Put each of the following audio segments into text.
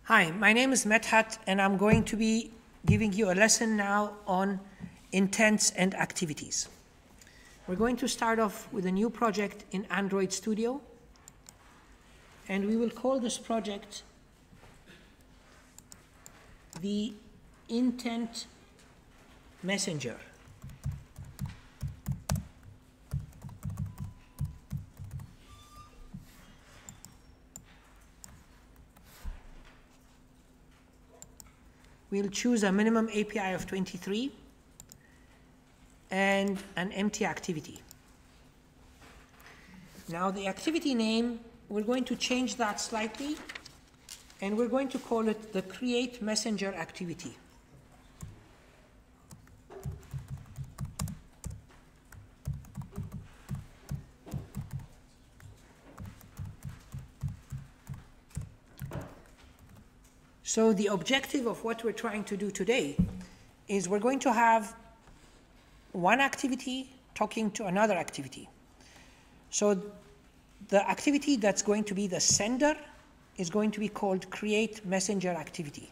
Hi, my name is Medhat, and I'm going to be giving you a lesson now on intents and activities. We're going to start off with a new project in Android Studio, and we will call this project the Intent Messenger. We'll choose a minimum API of 23 and an empty activity. Now the activity name, we're going to change that slightly, and we're going to call it the Create Messenger activity. So the objective of what we're trying to do today is we're going to have one activity talking to another activity. So the activity that's going to be the sender is going to be called Create Messenger activity.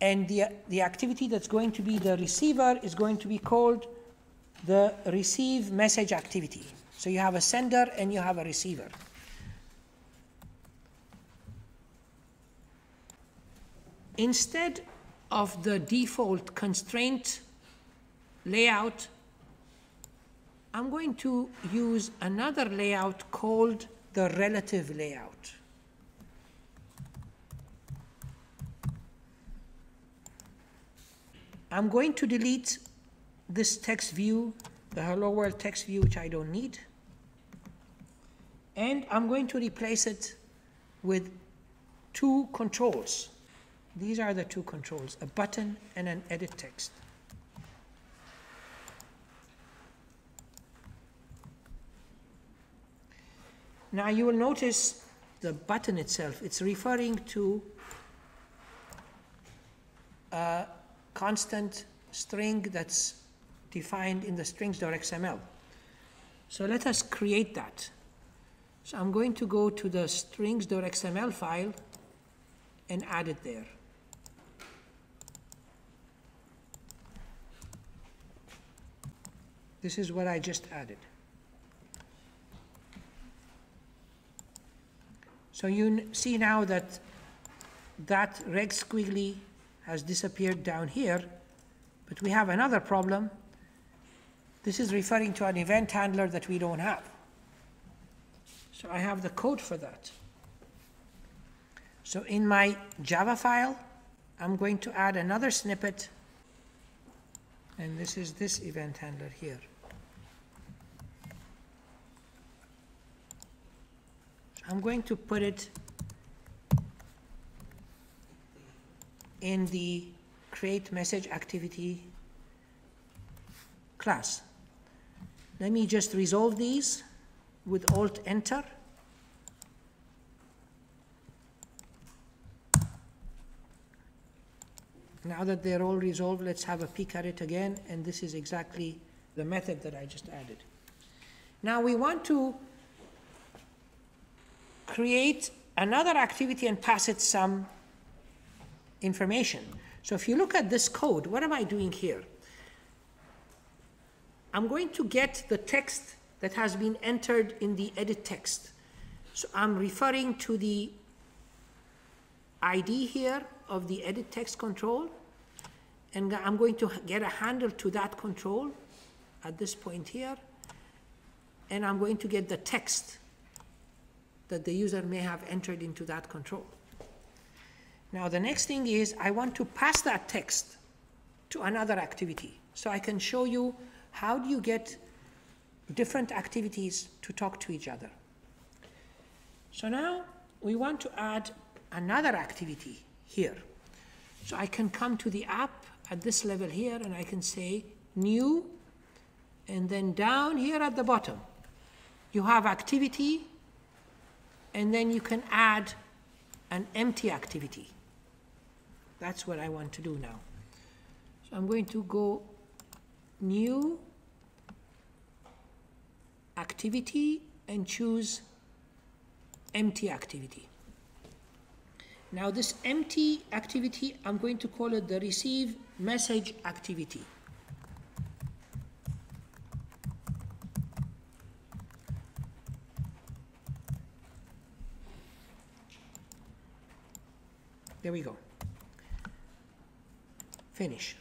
And the activity that's going to be the receiver is going to be called the Receive Message activity. So you have a sender and you have a receiver. Instead of the default constraint layout, I'm going to use another layout called the relative layout. I'm going to delete this text view, the Hello World text view, which I don't need. And I'm going to replace it with two controls. These are the two controls, a button and an edit text. Now you will notice the button itself, it's referring to a constant string that's defined in the strings.xml. So let us create that. So I'm going to go to the strings.xml file and add it there. This is what I just added. So you see now that that reg squiggly has disappeared down here, but we have another problem. This is referring to an event handler that we don't have. So I have the code for that. So in my Java file, I'm going to add another snippet, and this is this event handler here. I'm going to put it in the Create Message activity class. Let me just resolve these with Alt-Enter. Now that they're all resolved, let's have a peek at it again, and this is exactly the method that I just added. Now we want to create another activity and pass it some information. So if you look at this code, what am I doing here? I'm going to get the text that has been entered in the edit text. So I'm referring to the ID here of the edit text control, and I'm going to get a handle to that control at this point here, and I'm going to get the text that the user may have entered into that control. Now the next thing is I want to pass that text to another activity. So I can show you how do you get different activities to talk to each other. So now we want to add another activity here. So I can come to the app at this level here, and I can say new, and then down here at the bottom you have activity, and then you can add an empty activity. That's what I want to do now. So I'm going to go new activity and choose empty activity. Now this empty activity, I'm going to call it the receive message activity. There we go. Finish.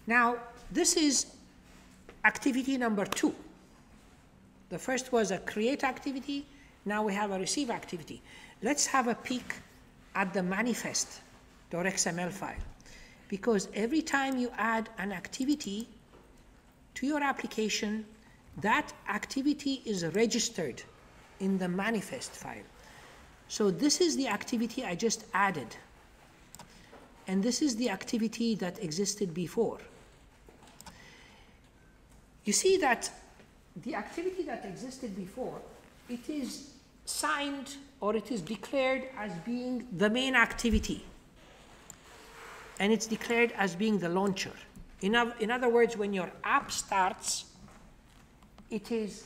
Now, this is activity number 2. The first was a create activity. Now we have a receive activity. Let's have a peek at the manifest.xml file, because every time you add an activity to your application, that activity is registered in the manifest file. So this is the activity I just added, and this is the activity that existed before. You see that the activity that existed before, it is signed or it is declared as being the main activity, and it's declared as being the launcher. In other words, when your app starts, it is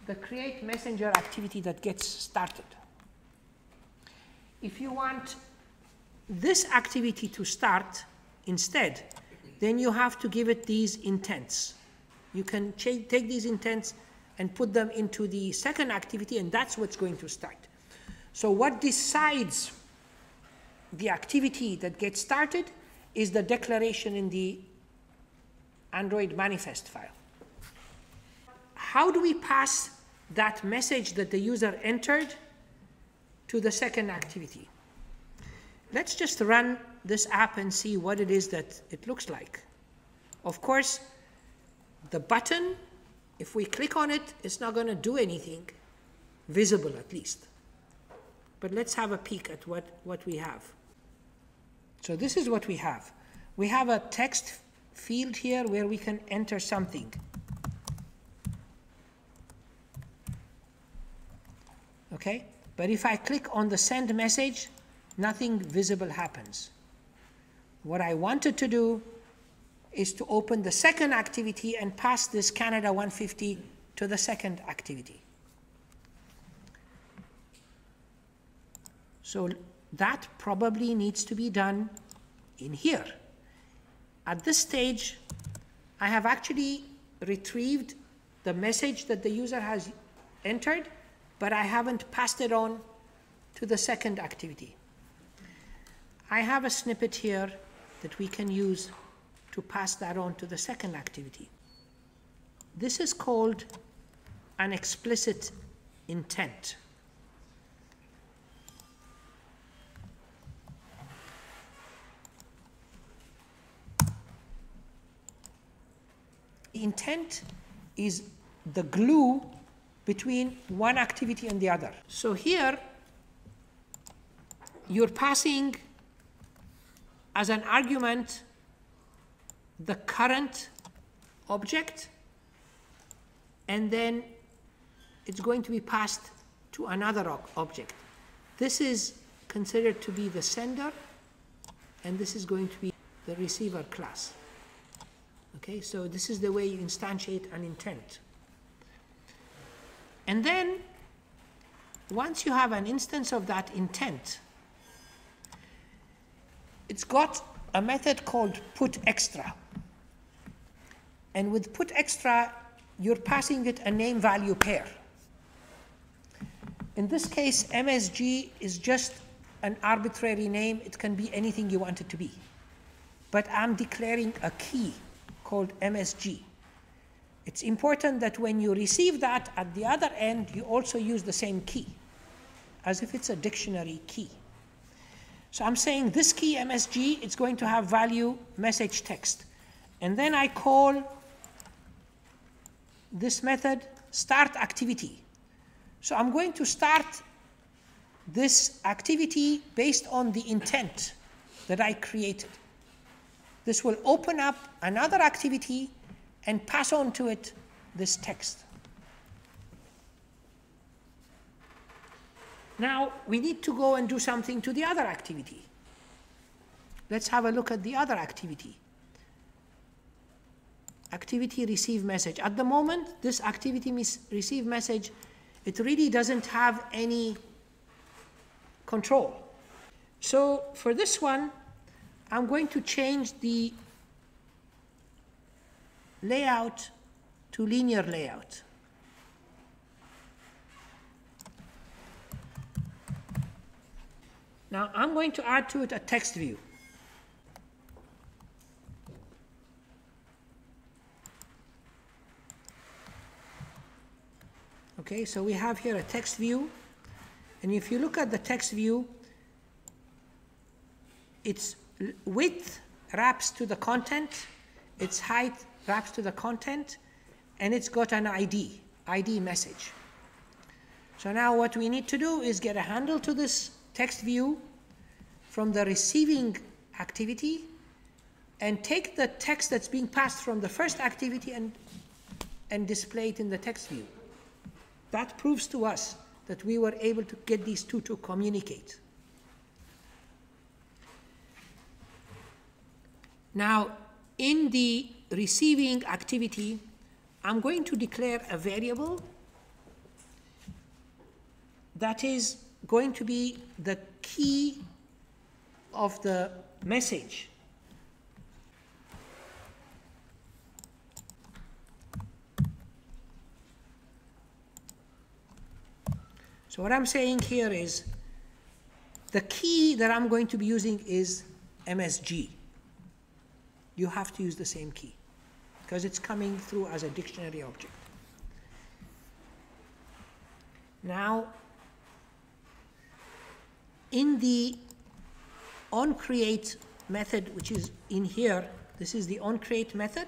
the create messenger activity that gets started. If you want this activity to start instead, then you have to give it these intents. You can take these intents and put them into the second activity, and that's what's going to start. So what decides the activity that gets started is the declaration in the Android manifest file. How do we pass that message that the user entered to the second activity? Let's just run this app and see what it is that it looks like. Of course, the button, if we click on it, it's not going to do anything visible, at least. But let's have a peek at what we have. So this is what we have. We have a text field here where we can enter something. Okay? But if I click on the send message, nothing visible happens. What I wanted to do is to open the second activity and pass this Canada 150 to the second activity. So that probably needs to be done in here. At this stage, I have actually retrieved the message that the user has entered, but I haven't passed it on to the second activity. I have a snippet here that we can use to pass that on to the second activity. This is called an explicit intent. Intent is the glue between one activity and the other. So here, you're passing as an argument the current object, and then it's going to be passed to another object. This is considered to be the sender, and this is going to be the receiver class. Okay, so this is the way you instantiate an intent. And then, once you have an instance of that intent, it's got a method called putExtra. And with putExtra, you're passing it a name-value pair. In this case, MSG is just an arbitrary name. It can be anything you want it to be. But I'm declaring a key called MSG. It's important that when you receive that at the other end, you also use the same key, as if it's a dictionary key. So I'm saying this key MSG, it's going to have value message text. And then I call this method start activity. So I'm going to start this activity based on the intent that I created. This will open up another activity and pass on to it this text. Now, we need to go and do something to the other activity. Let's have a look at the other activity. activity receive message. At the moment, this activity receive message, it really doesn't have any control. So for this one, I'm going to change the layout to linear layout. Now I'm going to add to it a text view. Okay, so we have here a text view, and if you look at the text view, its width wraps to the content, its height wraps to the content, and it's got an ID message. So now what we need to do is get a handle to this text view from the receiving activity and take the text that's being passed from the first activity and display it in the text view. That proves to us that we were able to get these two to communicate. Now, in the receiving activity, I'm going to declare a variable that is going to be the key of the message. So what I'm saying here is the key that I'm going to be using is MSG. You have to use the same key because it's coming through as a dictionary object. Now, in the OnCreate method, which is in here, this is the OnCreate method.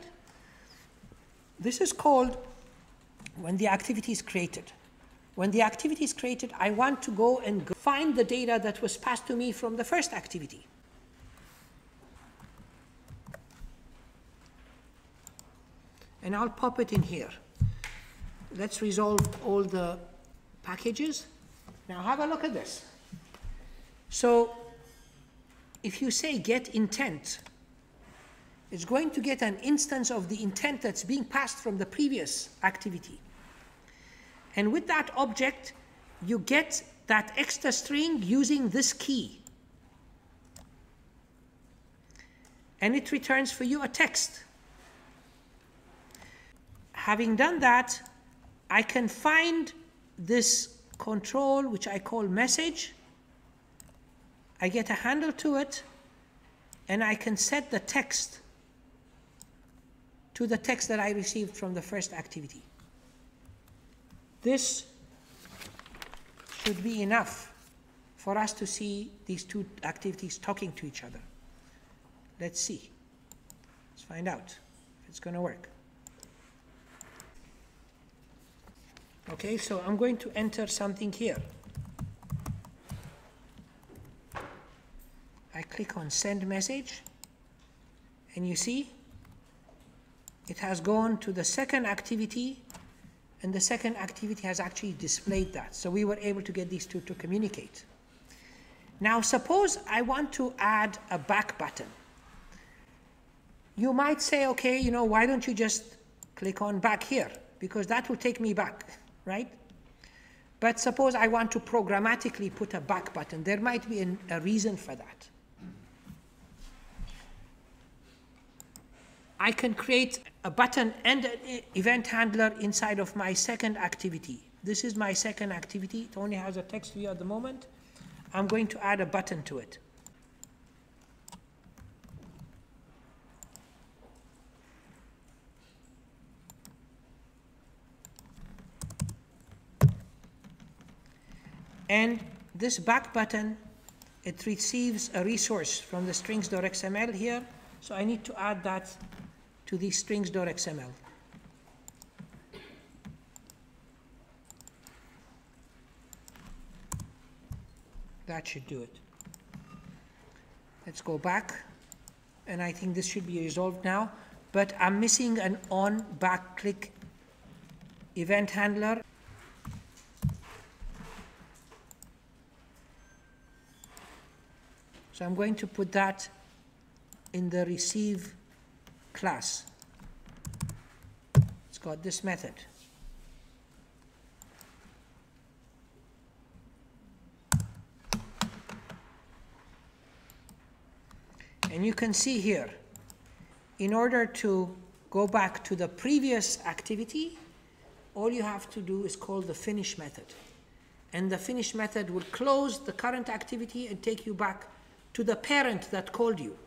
This is called when the activity is created. When the activity is created, I want to go and find the data that was passed to me from the first activity. And I'll pop it in here. Let's resolve all the packages. Now have a look at this. So if you say get intent, it's going to get an instance of the intent that's being passed from the previous activity. And with that object, you get that extra string using this key. And it returns for you a text. Having done that, I can find this control, which I call message. I get a handle to it, and I can set the text to the text that I received from the first activity. This should be enough for us to see these two activities talking to each other. Let's see. Let's find out if it's going to work. Okay, so I'm going to enter something here. I click on send message, and you see it has gone to the second activity, and the second activity has actually displayed that. So we were able to get these two to communicate. Now suppose I want to add a back button. You might say, okay, you know, why don't you just click on back here? Because that will take me back, right? But suppose I want to programmatically put a back button. There might be a reason for that. I can create a button and an event handler inside of my second activity. This is my second activity. It only has a text view at the moment. I'm going to add a button to it. And this back button, it receives a resource from the strings.xml here. So I need to add that to the strings.xml. That should do it. Let's go back. And I think this should be resolved now. But I'm missing an on back click event handler. So I'm going to put that in the receive class. got this method. And you can see here, in order to go back to the previous activity, all you have to do is call the finish method. And the finish method will close the current activity and take you back to the parent that called you.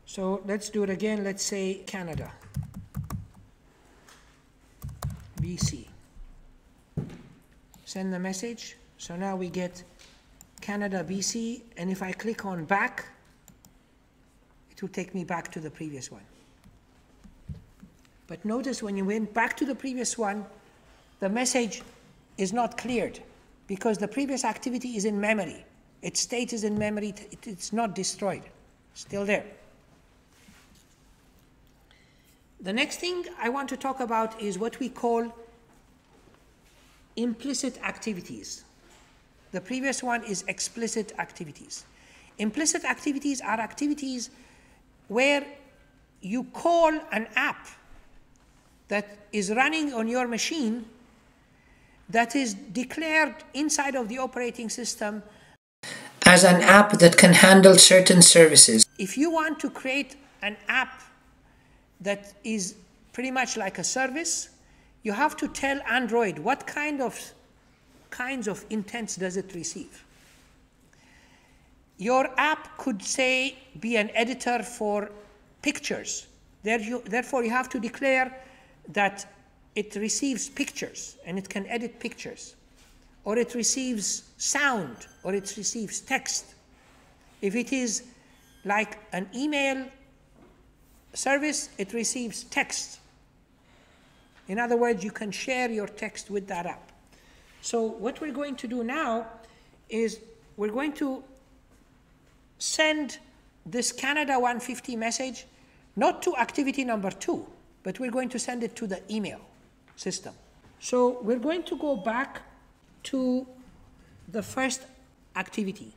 So let's do it again. Let's say Canada, BC. Send the message. So now we get Canada, BC, and if I click on back, it will take me back to the previous one. But notice when you went back to the previous one, the message is not cleared because the previous activity is in memory. Its state is in memory, it's not destroyed, still there. The next thing I want to talk about is what we call implicit activities. The previous one is explicit activities. Implicit activities are activities where you call an app that is running on your machine that is declared inside of the operating system as an app that can handle certain services. If you want to create an app that is pretty much like a service, you have to tell Android what kinds of intents does it receive. Your app could say be an editor for pictures. Therefore, you have to declare that it receives pictures and it can edit pictures, or it receives sound, or it receives text. If it is like an email service, it receives text. In other words, you can share your text with that app. So what we're going to do now is we're going to send this Canada 150 message not to activity number 2, but we're going to send it to the email system. So we're going to go back to the first activity.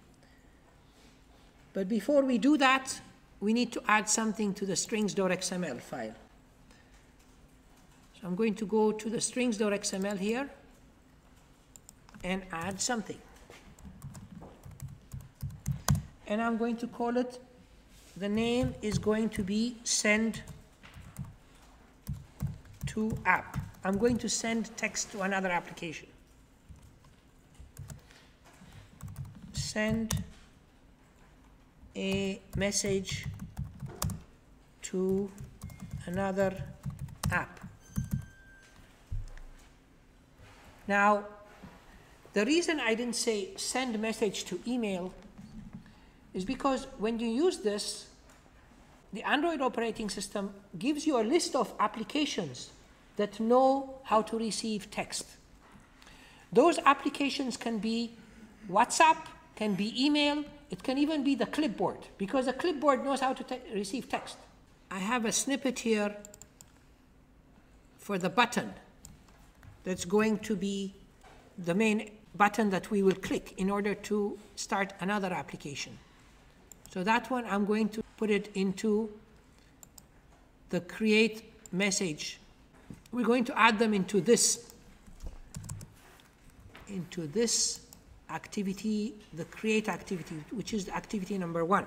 But before we do that, we need to add something to the strings.xml file. So I'm going to go to the strings.xml here and add something. And I'm going to call it, the name is going to be send to app. I'm going to send text to another application. Send a message to another app. Now, the reason I didn't say send message to email is because when you use this, the Android operating system gives you a list of applications that know how to receive text. Those applications can be WhatsApp, can be email, it can even be the clipboard, because the clipboard knows how to receive text. I have a snippet here for the button that's going to be the main button that we will click in order to start another application. So that one, I'm going to put it into the create message. We're going to add them into this activity, the create activity, which is activity number 1.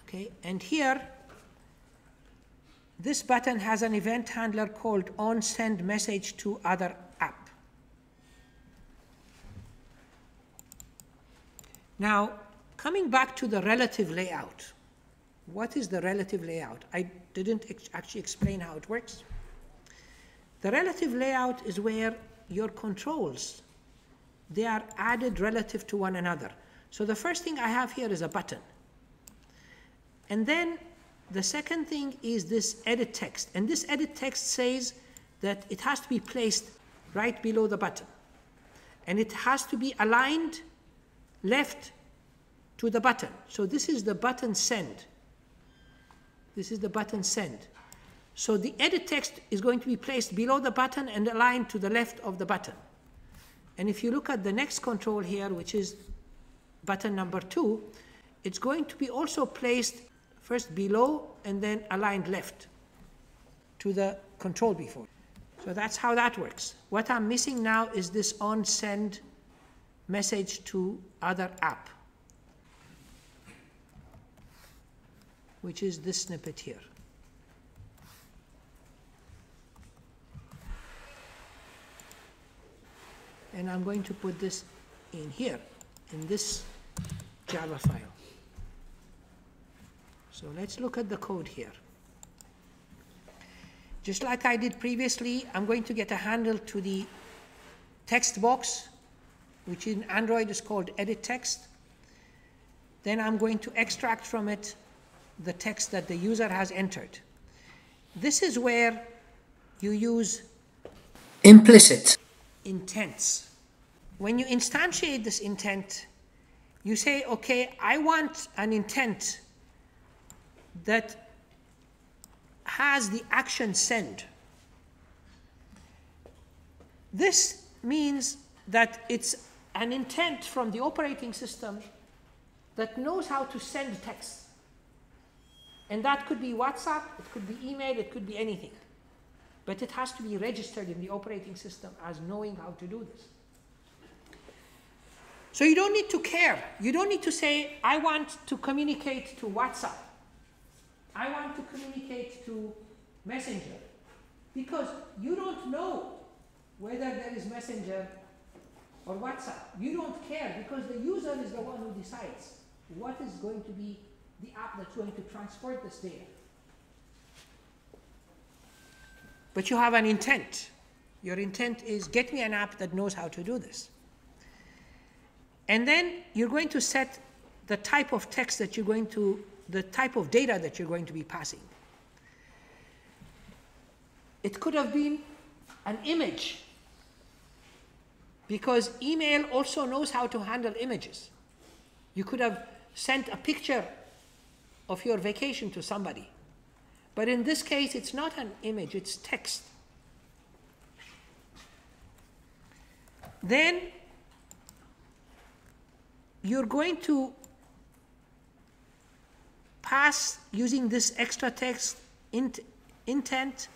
Okay, and here, this button has an event handler called onSendMessage to other app. Now, coming back to the relative layout. What is the relative layout? I didn't actually explain how it works. The relative layout is where your controls, they are added relative to one another. So the first thing I have here is a button. And then the second thing is this edit text. And this edit text says that it has to be placed right below the button. And it has to be aligned left to the button. So this is the button send. This is the button send. So the edit text is going to be placed below the button and aligned to the left of the button. And if you look at the next control here, which is button number 2, it's going to be also placed first below and then aligned left to the control before. So that's how that works. What I'm missing now is this on send message to other app, which is this snippet here. And I'm going to put this in here, in this Java file. So let's look at the code here. Just like I did previously, I'm going to get a handle to the text box, which in Android is called edit text. Then I'm going to extract from it the text that the user has entered. This is where you use implicit intents. When you instantiate this intent, you say, okay, I want an intent that has the action send. This means that it's an intent from the operating system that knows how to send text. And that could be WhatsApp, it could be email, it could be anything. But it has to be registered in the operating system as knowing how to do this. So you don't need to care. You don't need to say, I want to communicate to WhatsApp. I want to communicate to Messenger. Because you don't know whether there is Messenger or WhatsApp. You don't care because the user is the one who decides what is going to be the app that's going to transport this data. But you have an intent. Your intent is get me an app that knows how to do this. And then you're going to set the type of text that you're going to, the type of data that you're going to be passing. It could have been an image, because email also knows how to handle images. You could have sent a picture of your vacation to somebody. But in this case, it's not an image, it's text. Then you're going to pass, using this extra text intent,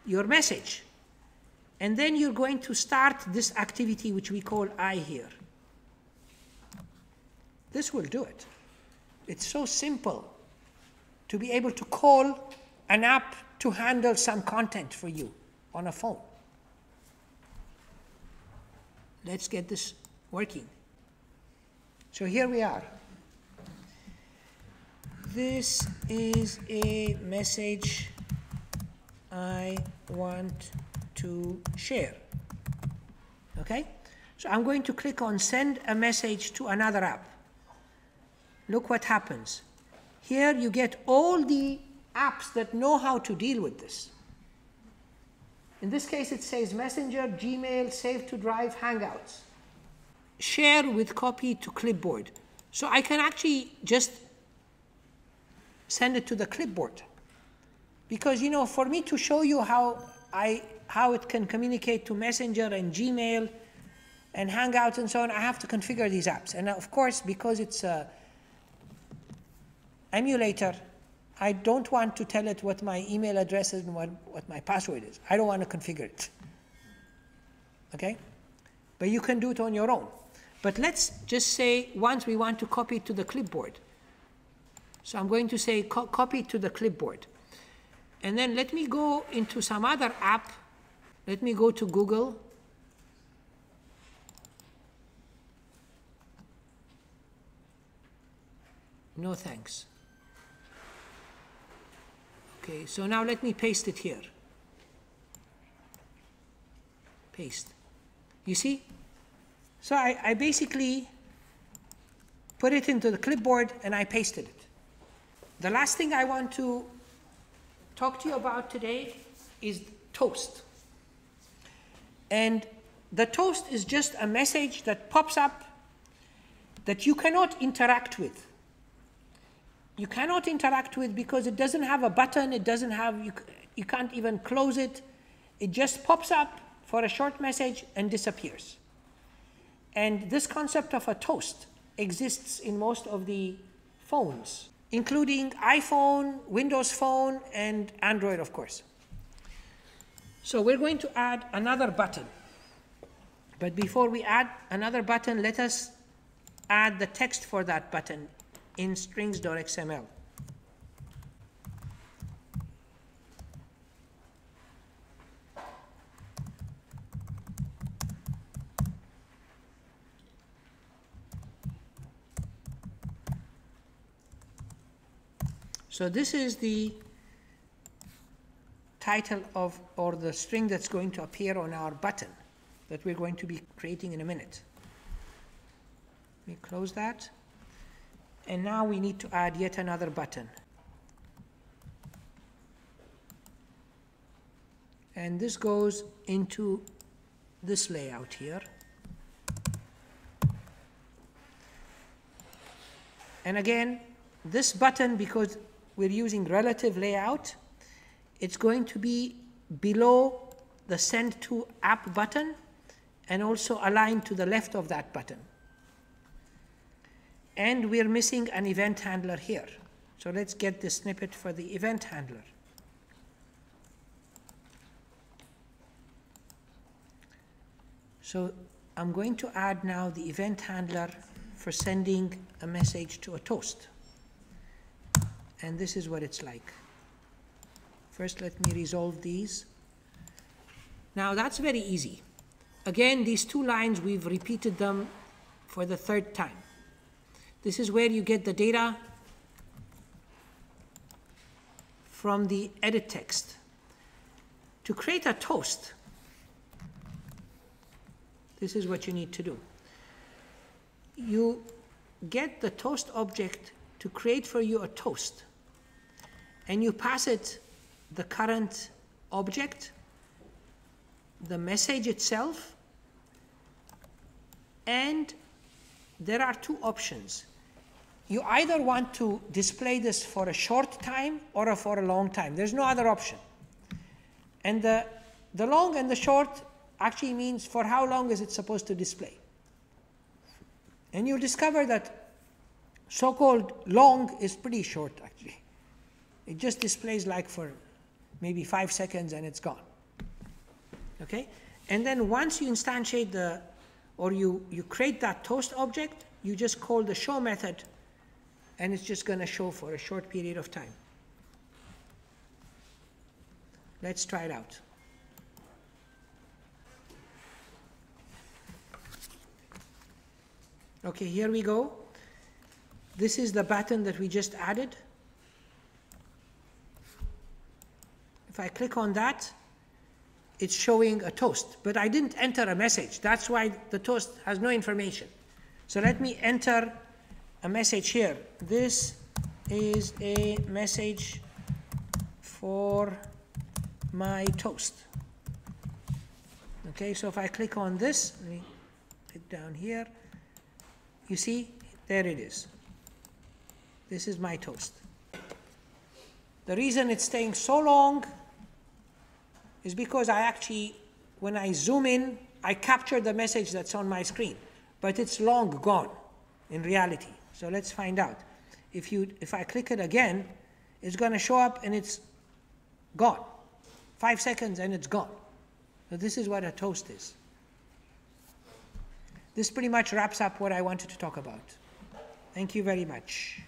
your message. And then you're going to start this activity which we call I here. This will do it. It's so simple to be able to call an app to handle some content for you on a phone. Let's get this working. So here we are. This is a message I want to share. Okay? So I'm going to click on send a message to another app. Look what happens. Here you get all the apps that know how to deal with this. In this case, it says Messenger, Gmail, Save to Drive, Hangouts. Share with copy to clipboard. So I can actually just send it to the clipboard. Because, you know, for me to show you how it can communicate to Messenger and Gmail and Hangouts and so on, I have to configure these apps. And of course, because it's an emulator, I don't want to tell it what my email address is and what my password is. I don't want to configure it. Okay? But you can do it on your own. But let's just say once we want to copy it to the clipboard. So I'm going to say copy to the clipboard. And then let me go into some other app. Let me go to Google. No thanks. Okay, so now let me paste it here. Paste. You see? So I basically put it into the clipboard and I pasted it. The last thing I want to talk to you about today is toast. And the toast is just a message that pops up that you cannot interact with. You cannot interact with because it doesn't have a button, it doesn't have, you can't even close it. It just pops up for a short message and disappears. And this concept of a toast exists in most of the phones, including iPhone, Windows Phone, and Android, of course. So we're going to add another button. But before we add another button, let us add the text for that button in strings.xml. So this is the title of, or the string that's going to appear on our button that we're going to be creating in a minute. We close that. And now we need to add yet another button. And this goes into this layout here. And again, this button, because we're using relative layout, it's going to be below the send to app button and also aligned to the left of that button. And we're missing an event handler here. So let's get the snippet for the event handler. So I'm going to add now the event handler for sending a message to a toast. And this is what it's like. First, let me resolve these. Now that's very easy. Again, these two lines, we've repeated them for the third time. This is where you get the data from the edit text. To create a toast, this is what you need to do. You get the toast object to create for you a toast, and you pass it the current object, the message itself, and there are two options. You either want to display this for a short time or for a long time. There's no other option. And the long and the short actually means for how long is it supposed to display. And you'll discover that so-called long is pretty short, actually. It just displays like for maybe 5 seconds and it's gone. Okay? And then once you instantiate or you create that toast object, you just call the show method, and it's just going to show for a short period of time. Let's try it out. Okay, here we go. This is the button that we just added. If I click on that, it's showing a toast, but I didn't enter a message. That's why the toast has no information. So let me enter a message here. This is a message for my toast. Okay, so if I click on this, let me click down here. You see, there it is. This is my toast. The reason it's staying so long is because I actually, when I zoom in, I capture the message that's on my screen, but it's long gone in reality. So let's find out. If I click it again, it's going to show up and it's gone. 5 seconds and it's gone. So this is what a toast is. This pretty much wraps up what I wanted to talk about. Thank you very much.